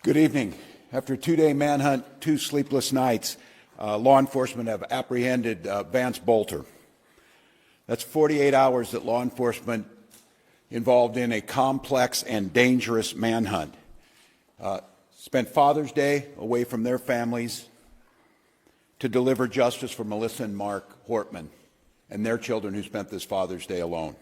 Good evening. After a two-day manhunt, 2 sleepless nights, law enforcement have apprehended Vance Bolter. That's 48 hours that law enforcement involved in a complex and dangerous manhunt. Spent Father's Day away from their families to deliver justice for Melissa and Mark Hortman and their children who spent this Father's Day alone.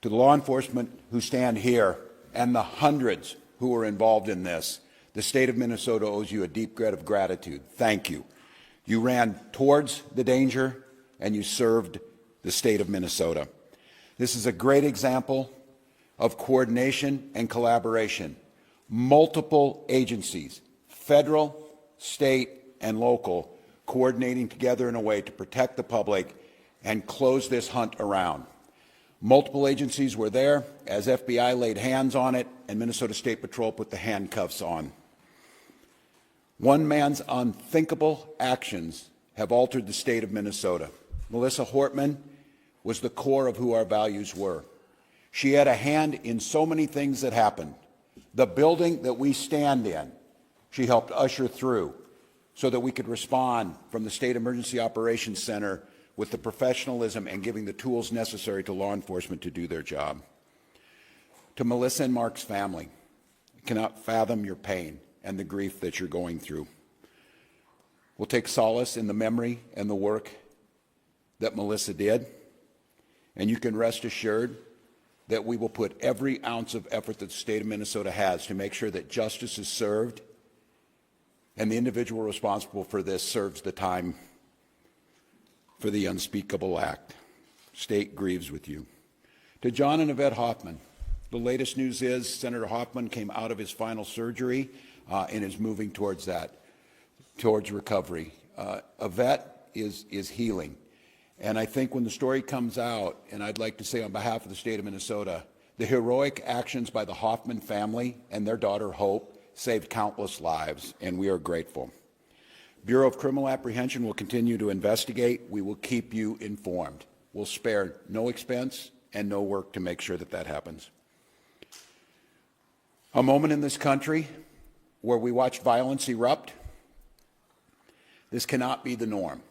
To the law enforcement who stand here and the hundreds who were involved in this, the state of Minnesota owes you a deep debt of gratitude. Thank you. You ran towards the danger and you served the state of Minnesota. This is a great example of coordination and collaboration. Multiple agencies, federal, state, and local, coordinating together in a way to protect the public and close this hunt around. Multiple agencies were there as FBI laid hands on it and Minnesota State Patrol put the handcuffs on. One man's unthinkable actions have altered the state of Minnesota. Melissa Hortman was the core of who our values were. She had a hand in so many things that happened. The building that we stand in, she helped usher through so that we could respond from the State Emergency Operations Center with the professionalism and giving the tools necessary to law enforcement to do their job. To Melissa and Mark's family, I cannot fathom your pain and the grief that you're going through. We'll take solace in the memory and the work that Melissa did, and you can rest assured that we will put every ounce of effort that the state of Minnesota has to make sure that justice is served and the individual responsible for this serves the time for the unspeakable act. State grieves with you. To John and Yvette Hoffman, the latest news is Senator Hoffman came out of his final surgery and is moving towards recovery. Yvette is healing. And I think when the story comes out, and I'd like to say on behalf of the state of Minnesota, the heroic actions by the Hoffman family and their daughter Hope saved countless lives, and we are grateful. Bureau of Criminal Apprehension will continue to investigate. We will keep you informed. We'll spare no expense and no work to make sure that that happens. A moment in this country where we watch violence erupt. This cannot be the norm.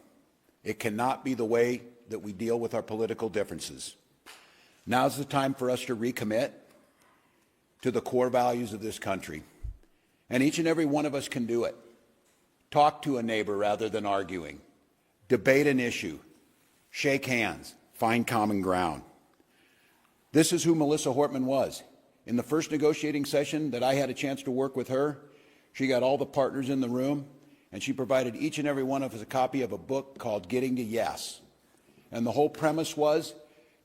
It cannot be the way that we deal with our political differences. Now's the time for us to recommit to the core values of this country. And each and every one of us can do it. Talk to a neighbor rather than arguing. Debate an issue. Shake hands. Find common ground. This is who Melissa Hortman was. In the first negotiating session that I had a chance to work with her, she got all the partners in the room, and she provided each and every one of us a copy of a book called Getting to Yes. And the whole premise was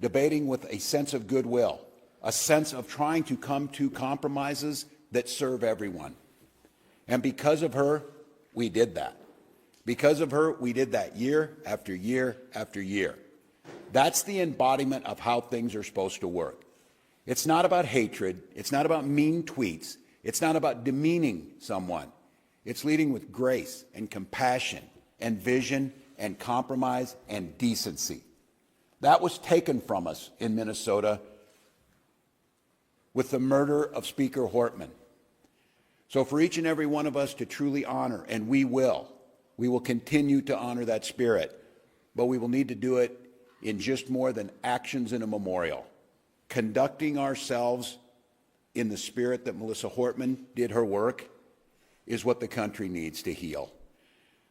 debating with a sense of goodwill, a sense of trying to come to compromises that serve everyone. And because of her, we did that. Because of her, we did that year after year after year. That's the embodiment of how things are supposed to work. It's not about hatred. It's not about mean tweets. It's not about demeaning someone. It's leading with grace and compassion and vision and compromise and decency. That was taken from us in Minnesota with the murder of Speaker Hortman. So for each and every one of us to truly honor, and we will continue to honor that spirit, but we will need to do it in just more than actions in a memorial. Conducting ourselves in the spirit that Melissa Hortman did her work is what the country needs to heal.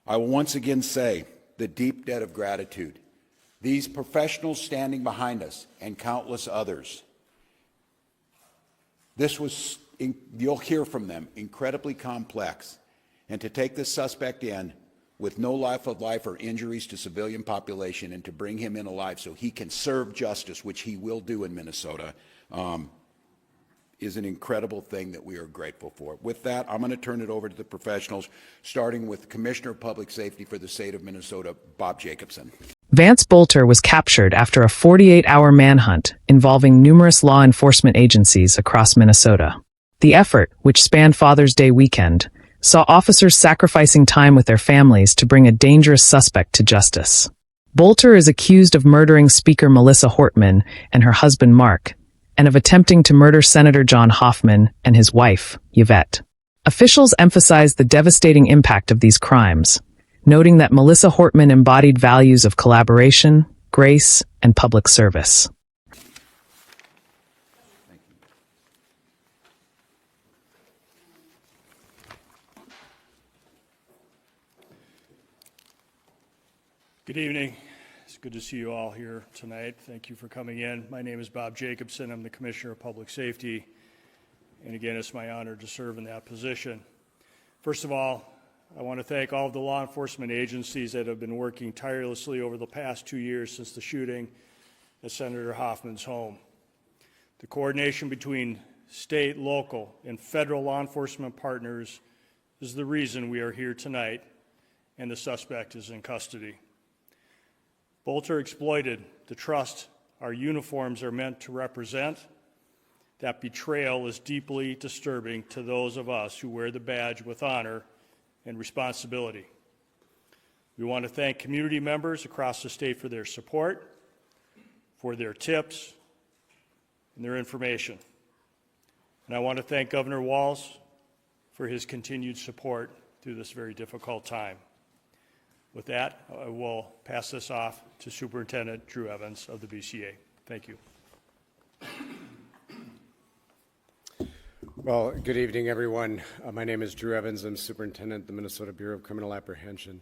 I will once again say the deep debt of gratitude. These professionals standing behind us and countless others. This was, you'll hear from them, incredibly complex. And to take this suspect in with no life of life or injuries to civilian population and to bring him in alive so he can serve justice, which he will do in Minnesota, is an incredible thing that we are grateful for. With that, I'm going to turn it over to the professionals, starting with Commissioner of Public Safety for the state of Minnesota, Bob Jacobson. Vance Bolter was captured after a 48-hour manhunt involving numerous law enforcement agencies across Minnesota. The effort, which spanned Father's Day weekend, saw officers sacrificing time with their families to bring a dangerous suspect to justice. Bolter is accused of murdering Speaker Melissa Hortman and her husband Mark, and of attempting to murder Senator John Hoffman and his wife, Yvette. Officials emphasized the devastating impact of these crimes, noting that Melissa Hortman embodied values of collaboration, grace, and public service. Good evening. It's good to see you all here tonight. Thank you for coming in. My name is Bob Jacobson. I'm the Commissioner of Public Safety. And again, it's my honor to serve in that position. First of all, I want to thank all of the law enforcement agencies that have been working tirelessly over the past 2 years since the shooting at Senator Hoffman's home. The coordination between state, local, and federal law enforcement partners is the reason we are here tonight, and the suspect is in custody. Bolter exploited the trust our uniforms are meant to represent. That betrayal is deeply disturbing to those of us who wear the badge with honor and responsibility. We want to thank community members across the state for their support, for their tips, and their information. And I want to thank Governor Walz for his continued support through this very difficult time. With that, I will pass this off to Superintendent Drew Evans of the BCA. Thank you. Well, good evening, everyone. My name is Drew Evans. I'm Superintendent of the Minnesota Bureau of Criminal Apprehension.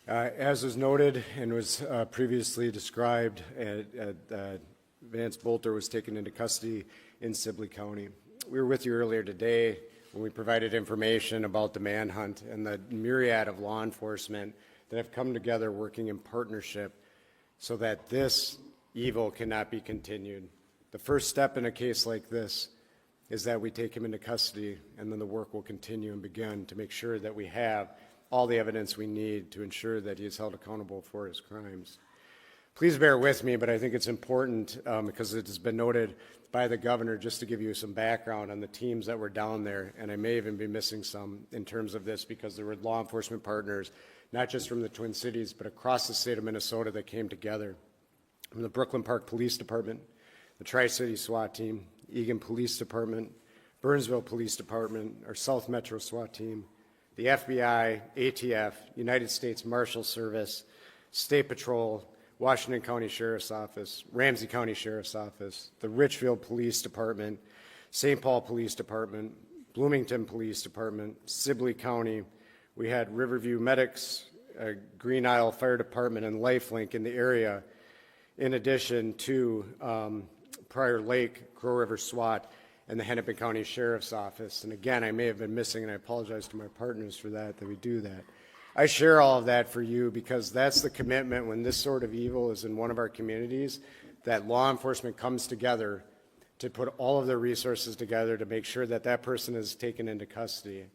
As was noted and was previously described, Vance Bolter was taken into custody in Sibley County. We were with you earlier today when we provided information about the manhunt and the myriad of law enforcement that have come together working in partnership so that this evil cannot be continued. The first step in a case like this is that we take him into custody, and then the work will continue and begin to make sure that we have all the evidence we need to ensure that he is held accountable for his crimes. Please bear with me, but I think it's important because it has been noted by the governor, just to give you some background on the teams that were down there, and I may even be missing some in terms of this because there were law enforcement partners, not just from the Twin Cities, but across the state of Minnesota that came together. From the Brooklyn Park Police Department, the Tri-City SWAT Team, Eagan Police Department, Burnsville Police Department, our South Metro SWAT Team, the FBI, ATF, United States Marshal Service, State Patrol, Washington County Sheriff's Office, Ramsey County Sheriff's Office, the Richfield Police Department, St. Paul Police Department, Bloomington Police Department, Sibley County. We had Riverview Medics, Green Isle Fire Department, and Lifelink in the area, in addition to Prior Lake, Crow River SWAT, and the Hennepin County Sheriff's Office. And again, I may have been missing, and I apologize to my partners for that we do that. I share all of that for you because that's the commitment when this sort of evil is in one of our communities, that law enforcement comes together to put all of their resources together to make sure that that person is taken into custody.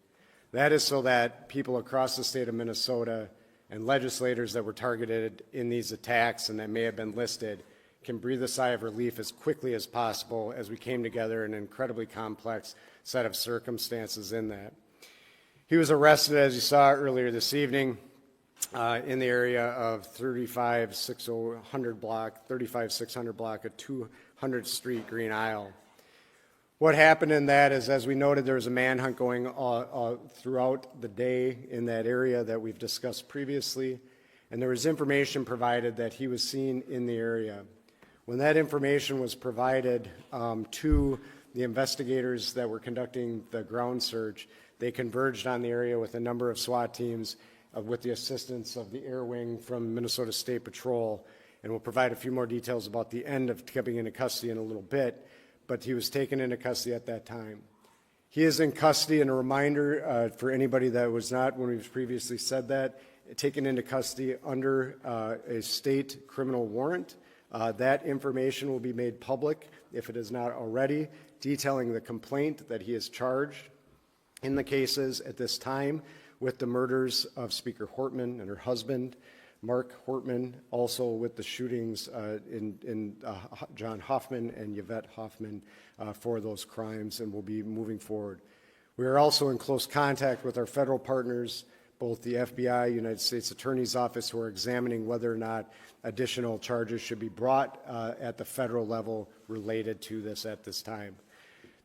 That is so that people across the state of Minnesota and legislators that were targeted in these attacks and that may have been listed can breathe a sigh of relief as quickly as possible as we came together in an incredibly complex set of circumstances in that. He was arrested, as you saw earlier this evening, in the area of 35600 block of 200th Street, Green Isle. What happened in that is, as we noted, there was a manhunt going throughout the day in that area that we've discussed previously, and there was information provided that he was seen in the area. When that information was provided to the investigators that were conducting the ground search, they converged on the area with a number of SWAT teams with the assistance of the Air Wing from Minnesota State Patrol, and we'll provide a few more details about the end of coming into custody in a little bit, but he was taken into custody at that time. He is in custody, and a reminder for anybody that was not, when we've previously said that, taken into custody under a state criminal warrant. That information will be made public, if it is not already, detailing the complaint that he is charged in the cases at this time with the murders of Speaker Hortman and her husband, Mark Hortman, also with the shootings in John Hoffman and Yvette Hoffman for those crimes, and will be moving forward. We are also in close contact with our federal partners, both the FBI, United States Attorney's Office, who are examining whether or not additional charges should be brought at the federal level related to this at this time.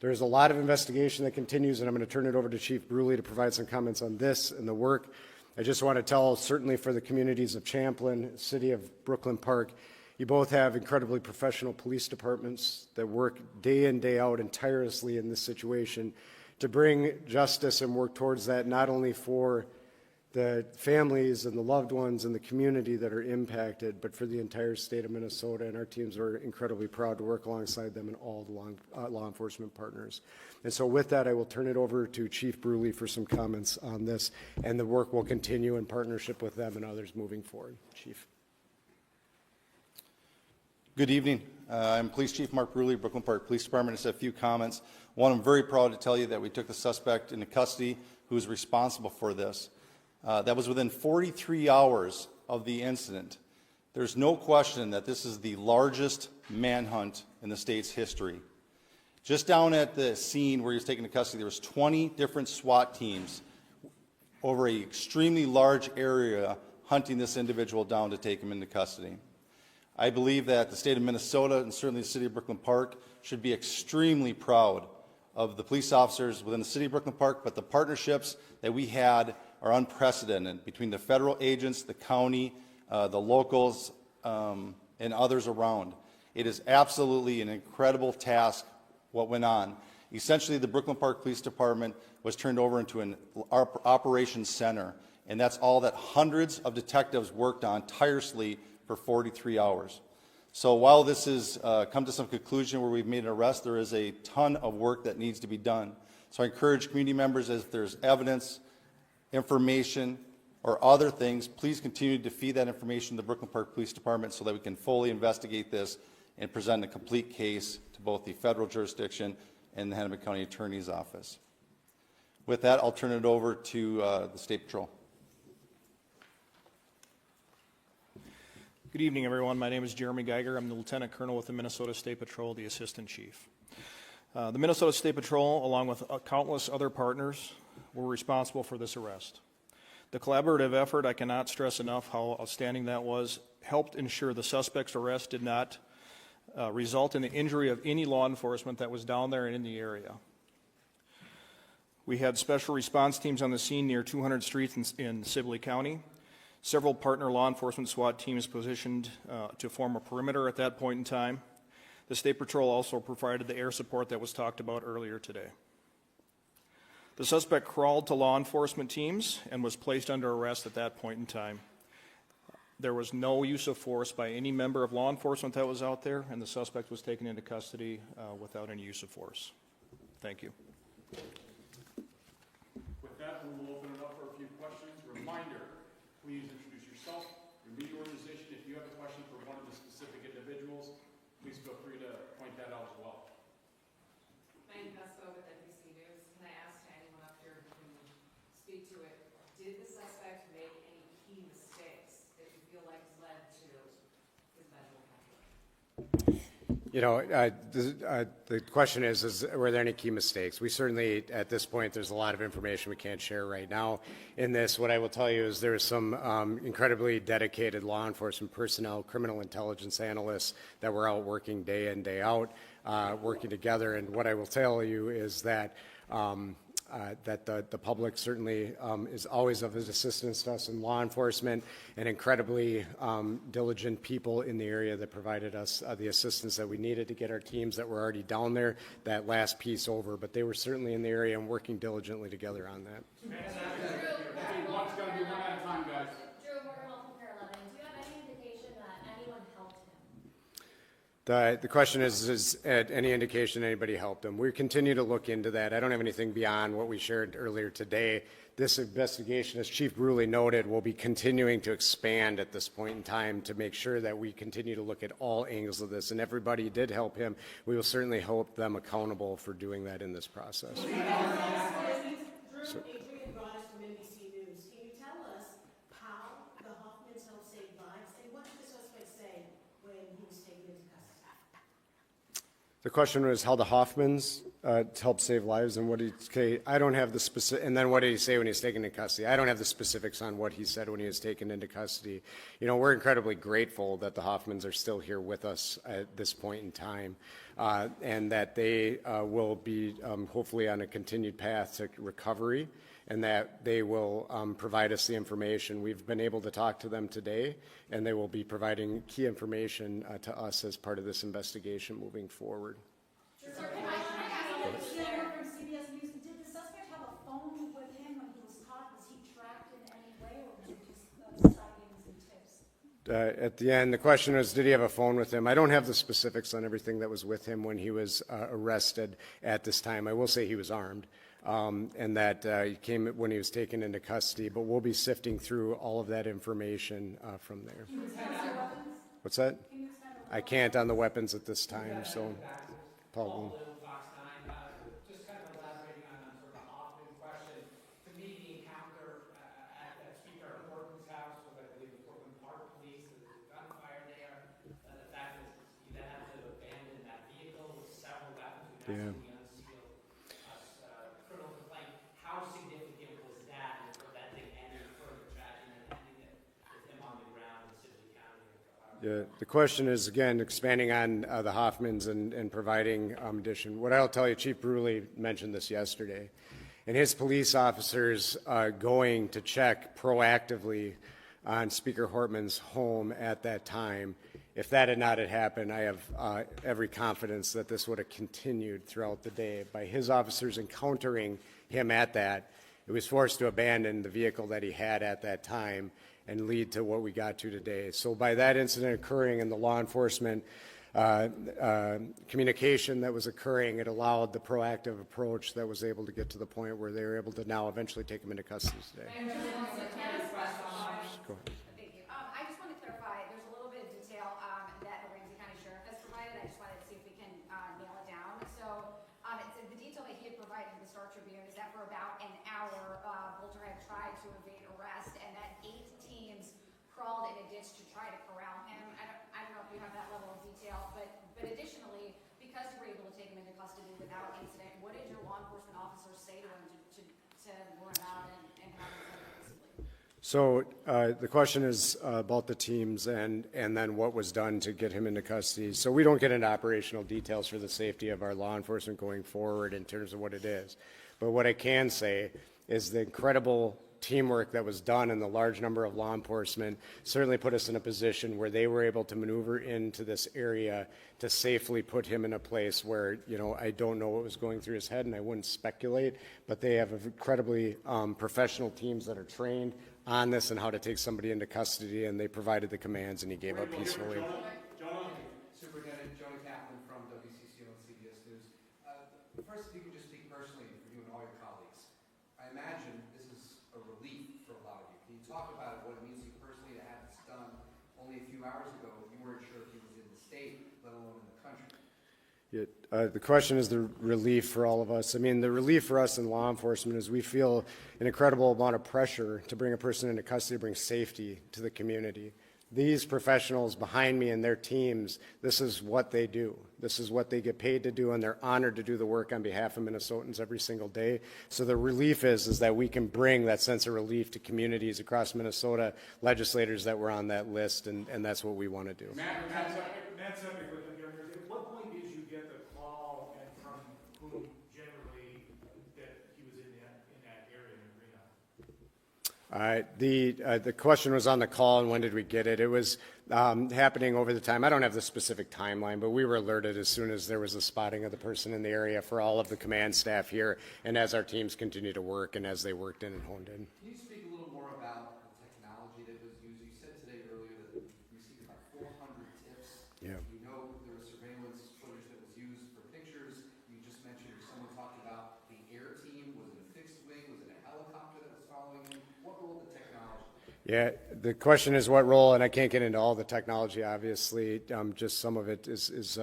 There is a lot of investigation that continues, and I'm going to turn it over to Chief Bruley to provide some comments on this and the work. I just want to tell, certainly for the communities of Champlin, City of Brooklyn Park, you both have incredibly professional police departments that work day in, day out and tirelessly in this situation to bring justice and work towards that, not only for the families and the loved ones and the community that are impacted, but for the entire state of Minnesota. And our teams are incredibly proud to work alongside them and all the law enforcement partners. And so with that, I will turn it over to Chief Bruley for some comments on this, and the work will continue in partnership with them and others moving forward. Chief. Good evening. I'm Police Chief Mark Bruley, Brooklyn Park Police Department. Just a few comments. One, I'm very proud to tell you that we took the suspect into custody who is responsible for this. That was within 43 hours of the incident. There's no question that this is the largest manhunt in the state's history. Just down at the scene where he was taken into custody, there was 20 different SWAT teams over an extremely large area hunting this individual down to take him into custody. I believe that the state of Minnesota and certainly the city of Brooklyn Park should be extremely proud of the police officers within the city of Brooklyn Park, but the partnerships that we had are unprecedented between the federal agents, the county, the locals, and others around. It is absolutely an incredible task what went on. Essentially, the Brooklyn Park Police Department was turned over into an operations center, and that's all that hundreds of detectives worked on tirelessly for 43 hours. So while this has come to some conclusion where we've made an arrest, there is a ton of work that needs to be done. So I encourage community members, as there's evidence, information, or other things, please continue to feed that information to the Brooklyn Park Police Department so that we can fully investigate this and present a complete case to both the federal jurisdiction and the Hennepin County Attorney's Office. With that, I'll turn it over to the State Patrol. Good evening, everyone. My name is Jeremy Geiger. I'm the Lieutenant Colonel with the Minnesota State Patrol, the Assistant Chief. The Minnesota State Patrol, along with countless other partners, were responsible for this arrest. The collaborative effort, I cannot stress enough how outstanding that was, helped ensure the suspect's arrest did not result in the injury of any law enforcement that was down there and in the area. We had special response teams on the scene near 200 streets in Sibley County. Several partner law enforcement SWAT teams positioned to form a perimeter at that point in time. The State Patrol also provided the air support that was talked about earlier today. The suspect crawled to law enforcement teams and was placed under arrest at that point in time. There was no use of force by any member of law enforcement that was out there, and the suspect was taken into custody without any use of force. Thank you. With that, we will open it up for a few questions. Reminder, please introduce yourself, your media organization. If you have a question for one of the specific individuals, please feel free to point that out as well. Diane Pesco with NBC News. Can I ask anyone up here who can speak to it, did the suspect make any key mistakes that you feel like led to his medical capture? You know, the question is were there any key mistakes? We certainly, at this point, there's a lot of information we can't share right now in this. What I will tell you is there's some incredibly dedicated law enforcement personnel, criminal intelligence analysts that were out working day in, day out, working together. And what I will tell you is that that the public certainly is always of his assistance to us in law enforcement, and incredibly diligent people in the area that provided us the assistance that we needed to get our teams that were already down there that last piece over. But they were certainly in the area and working diligently together on that. One's going to be one at a time, guys. Drew, we're Health Care 11. Do you have any indication that anyone helped him? The question is any indication anybody helped him? We continue to look into that. I don't have anything beyond what we shared earlier today. This investigation, as Chief Bruley noted, will be continuing to expand at this point in time to make sure that we continue to look at all angles of this. And everybody who did help him, we will certainly hold them accountable for doing that in this process. Drew, Adrian brought us from NBC News. Can you tell us how the Hoffmans helped save lives, and what did the suspect say when he was taken into custody? The question was how the Hoffmans to help save lives, and what he, okay, I don't have the specific, and then what did he say when he was taken into custody? I don't have the specifics on what he said when he was taken into custody. You know, we're incredibly grateful that the Hoffmans are still here with us at this point in time, and that they will be hopefully on a continued path to recovery, and that they will provide us the information. We've been able to talk to them today, and they will be providing key information to us as part of this investigation moving forward. Sir, can I ask you, from CBS News, did the suspect have a phone with him when he was caught? Was he tracked in any way, or was it just sightings and tips? At the end, the question was, did he have a phone with him? I don't have the specifics on everything that was with him when he was arrested at this time. I will say he was armed, and that he came when he was taken into custody, but we'll be sifting through all of that information from there. What's that? I can't on the weapons at this time, so Paul. Just kind of elaborating on sort of the Hoffman question. To me, the encounter at Speaker Horton's house with, I believe, the Portland Park Police, the gunfire there, the fact that you then have to abandon that vehicle with several weapons, we now see the unsealed criminal complaint. How significant was that in preventing any further tragedy and ending it with him on the ground in Sibley County? Yeah, the question is, again, expanding on the Hoffmans and providing addition. What I'll tell you, Chief Bruley mentioned this yesterday, and his police officers going to check proactively on Speaker Hortman's home at that time. If that had not had happened, I have every confidence that this would have continued throughout the day. By his officers encountering him at that, it was forced to abandon the vehicle that he had at that time and lead to what we got to today. So by that incident occurring and the law enforcement communication that was occurring, it allowed the proactive approach that was able to get to the point where they were able to now eventually take him into custody today. Go ahead. Thank you. I just want to clarify, there's a little bit of detail that the Ramsey County Sheriff has provided. I just wanted to see if we can nail it down. So it's the detail that he had provided to the Star Tribune is that for about an hour, Bolter had tried to evade arrest, and that 8 teams crawled in a ditch to try to corral him. I don't know if you have that level of detail, but additionally, because you were able to take him into custody without incident, what did your law enforcement officers say to him to lure him out and have him sent peaceably? So the question is about the teams and then what was done to get him into custody. So we don't get into operational details for the safety of our law enforcement going forward in terms of what it is. But what I can say is the incredible teamwork that was done and the large number of law enforcement certainly put us in a position where they were able to maneuver into this area to safely put him in a place where, you know, I don't know what was going through his head and I wouldn't speculate, but they have incredibly professional teams that are trained on this and how to take somebody into custody, and they provided the commands and he gave up peacefully. Superintendent Jonah Kaplan from WCCO and CBS News. First, if you could just speak personally for you and all your colleagues. I imagine this is a relief for a lot of you. Can you talk about what it means to you personally to have this done? Only a few hours ago, you weren't sure if he was in the state, let alone in the country. Yeah, the question is the relief for all of us. I mean, the relief for us in law enforcement is we feel an incredible amount of pressure to bring a person into custody, to bring safety to the community. These professionals behind me and their teams, this is what they do. This is what they get paid to do, and they're honored to do the work on behalf of Minnesotans every single day. So the relief is that we can bring that sense of relief to communities across Minnesota, legislators that were on that list, and that's what we want to do. Matt Sepik with the Governor. At what point did you get the call and from whom generally that he was in that area in Reno? The question was on the call and when did we get it? It was happening over the time. I don't have the specific timeline, but we were alerted as soon as there was a spotting of the person in the area for all of the command staff here, and as our teams continue to work and as they worked in and honed in. Can you speak a little more about the technology that was used? You said today earlier that you received about 400 tips. Yeah. We know there was surveillance footage that was used for pictures. You just mentioned someone talked about the air team. Was it a fixed wing? Was it a helicopter that was following him? What role did technology? Yeah, the question is what role, and I can't get into all the technology, obviously. Just some of it is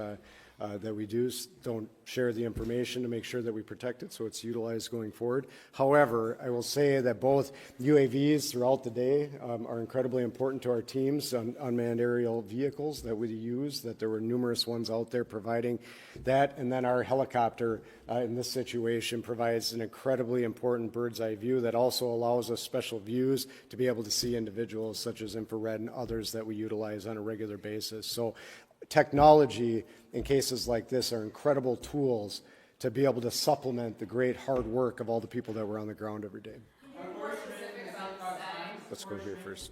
that we do. Don't share the information to make sure that we protect it so it's utilized going forward. However, I will say that both UAVs throughout the day are incredibly important to our teams on unmanned aerial vehicles that we use, that there were numerous ones out there providing that. And then our helicopter in this situation provides an incredibly important bird's eye view that also allows us special views to be able to see individuals such as infrared and others that we utilize on a regular basis. So technology in cases like this are incredible tools to be able to supplement the great hard work of all the people that were on the ground every day. Let's go here first.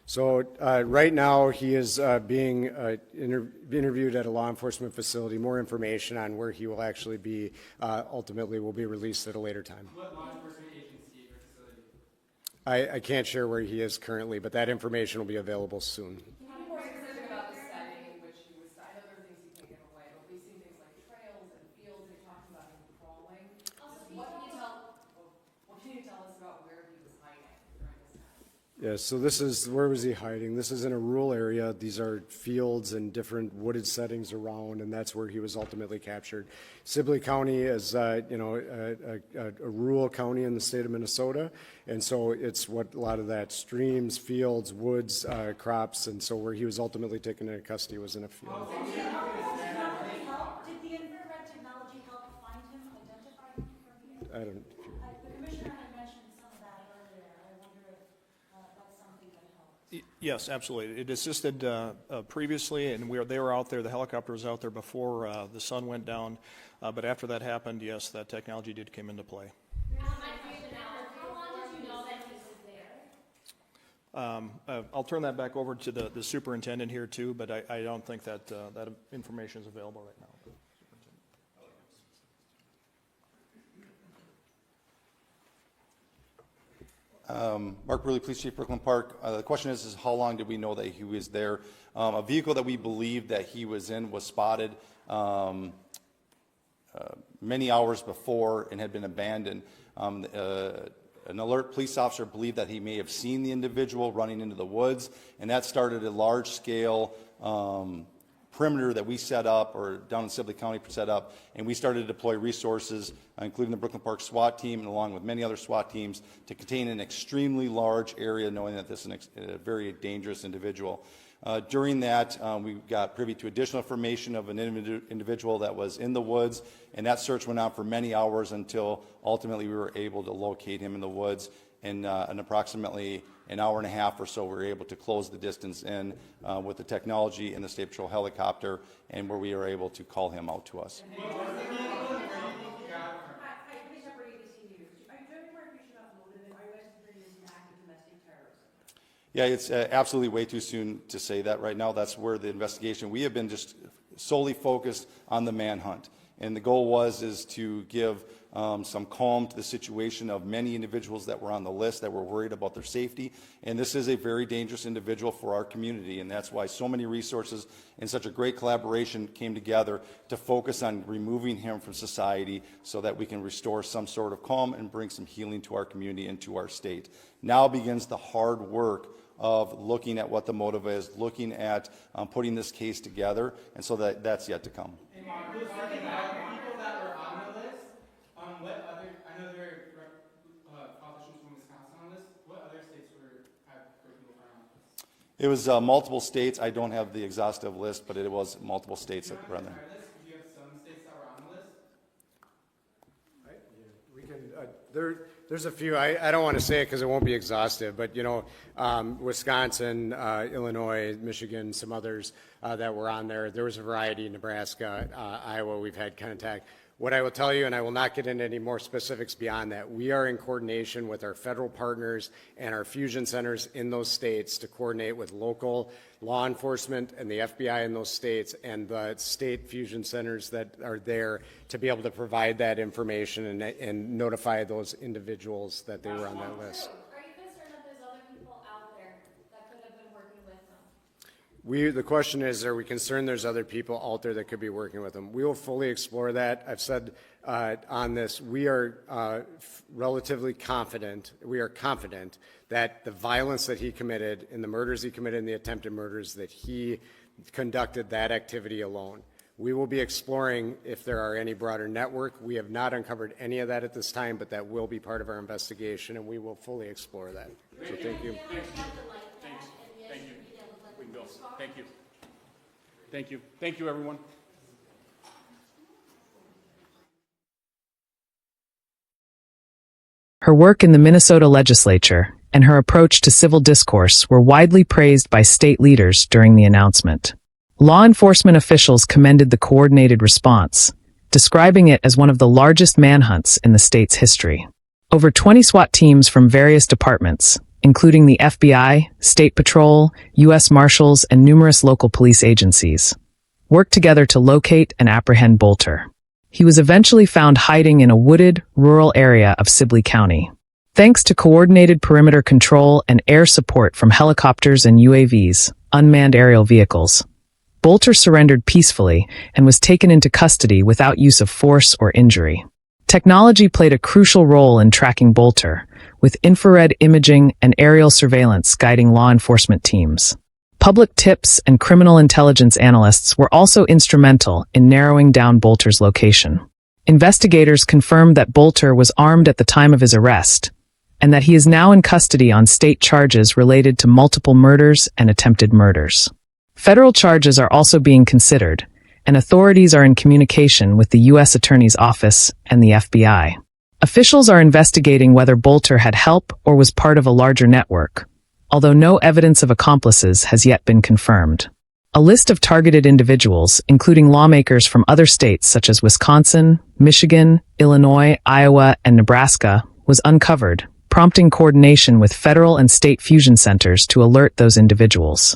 So right now he is being interviewed at a law enforcement facility. More information on where he will actually be ultimately will be released at a later time. What law enforcement agency or facility? I can't share where he is currently, but that information will be available soon. Can you be more specific about the setting in which he was, I know there are things you can't give away, but we've seen things like trails and fields, they talked about him crawling. What can you tell us about where he was hiding during this time? Yeah, so this is, where was he hiding? This is in a rural area. These are fields and different wooded settings around, and that's where he was ultimately captured. Sibley County is, a rural county in the state of Minnesota, and so it's what a lot of that streams, fields, woods, crops, and so where he was ultimately taken into custody was in a field. Did the infrared technology help find him, identify him from here? I don't. The commissioner had mentioned some of that earlier. I wonder if that's something that helped. Yes, absolutely. It assisted previously, and they were out there, the helicopter was out there before the sun went down, but after that happened, yes, that technology did come into play. How long did you know that he was there? I'll turn that back over to the superintendent here too, but I don't think that that information is available right now. Mark Burley, Police Chief, Brooklyn Park. The question is how long did we know that he was there? A vehicle that we believed that he was in was spotted many hours before and had been abandoned. An alert police officer believed that he may have seen the individual running into the woods, and that started a large-scale perimeter that we set up, or down in Sibley County set up, and we started to deploy resources, including the Brooklyn Park SWAT team, and along with many other SWAT teams, to contain an extremely large area, knowing that this is a very dangerous individual. During that, we got privy to additional information of an individual that was in the woods, and that search went on for many hours until ultimately we were able to locate him in the woods. In approximately an hour and a half or so, we were able to close the distance in with the technology and the State Patrol helicopter, and where we were able to call him out to us. Yeah, it's absolutely way too soon to say that right now. That's where the investigation, we have been just solely focused on the manhunt. And the goal is to give some calm to the situation of many individuals that were on the list that were worried about their safety. And this is a very dangerous individual for our community, and that's why so many resources and such a great collaboration came together to focus on removing him from society so that we can restore some sort of calm and bring some healing to our community and to our state. Now begins the hard work of looking at what the motive is, looking at putting this case together, and so that's yet to come. And Mark, people that were on the list, what other, I know there are politicians from Wisconsin on this, what other states had people on this? It was multiple states. I don't have the exhaustive list, but it was multiple states that were on there. Do you have some states that were on the list? We can, there's a few, I don't want to say it because it won't be exhaustive, but Wisconsin, Illinois, Michigan, some others that were on there. There was a variety, Nebraska, Iowa, we've had contact. What I will tell you, and I will not get into any more specifics beyond that, we are in coordination with our federal partners and our fusion centers in those states to coordinate with local law enforcement and the FBI in those states and the state fusion centers that are there to be able to provide that information and notify those individuals that they were on that list. Are you concerned that there's other people out there that could have been working with them? The question is, are we concerned there's other people out there that could be working with them? We will fully explore that. I've said on this, we are relatively confident, we are confident that the violence that he committed and the murders he committed and the attempted murders that he conducted that activity alone. We will be exploring if there are any broader network. We have not uncovered any of that at this time, but that will be part of our investigation, and we will fully explore that. So thank you. Thanks. Thank you. We can go. Thank you. Thank you. Thank you, everyone. Her work in the Minnesota legislature and her approach to civil discourse were widely praised by state leaders during the announcement. Law enforcement officials commended the coordinated response, describing it as one of the largest manhunts in the state's history. Over 20 SWAT teams from various departments, including the FBI, State Patrol, U.S. Marshals, and numerous local police agencies, worked together to locate and apprehend Bolter. He was eventually found hiding in a wooded, rural area of Sibley County. Thanks to coordinated perimeter control and air support from helicopters and UAVs, unmanned aerial vehicles, Bolter surrendered peacefully and was taken into custody without use of force or injury. Technology played a crucial role in tracking Bolter, with infrared imaging and aerial surveillance guiding law enforcement teams. Public tips and criminal intelligence analysts were also instrumental in narrowing down Bolter's location. Investigators confirmed that Bolter was armed at the time of his arrest, and that he is now in custody on state charges related to multiple murders and attempted murders. Federal charges are also being considered, and authorities are in communication with the U.S. Attorney's Office and the FBI. Officials are investigating whether Bolter had help or was part of a larger network, although no evidence of accomplices has yet been confirmed. A list of targeted individuals, including lawmakers from other states such as Wisconsin, Michigan, Illinois, Iowa, and Nebraska, was uncovered, prompting coordination with federal and state fusion centers to alert those individuals.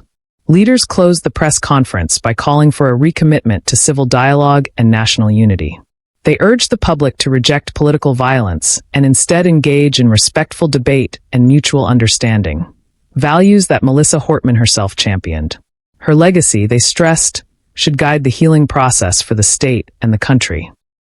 Leaders closed the press conference by calling for a recommitment to civil dialogue and national unity. They urged the public to reject political violence and instead engage in respectful debate and mutual understanding, values that Melissa Hortman herself championed. Her legacy, they stressed, should guide the healing process for the state and the country.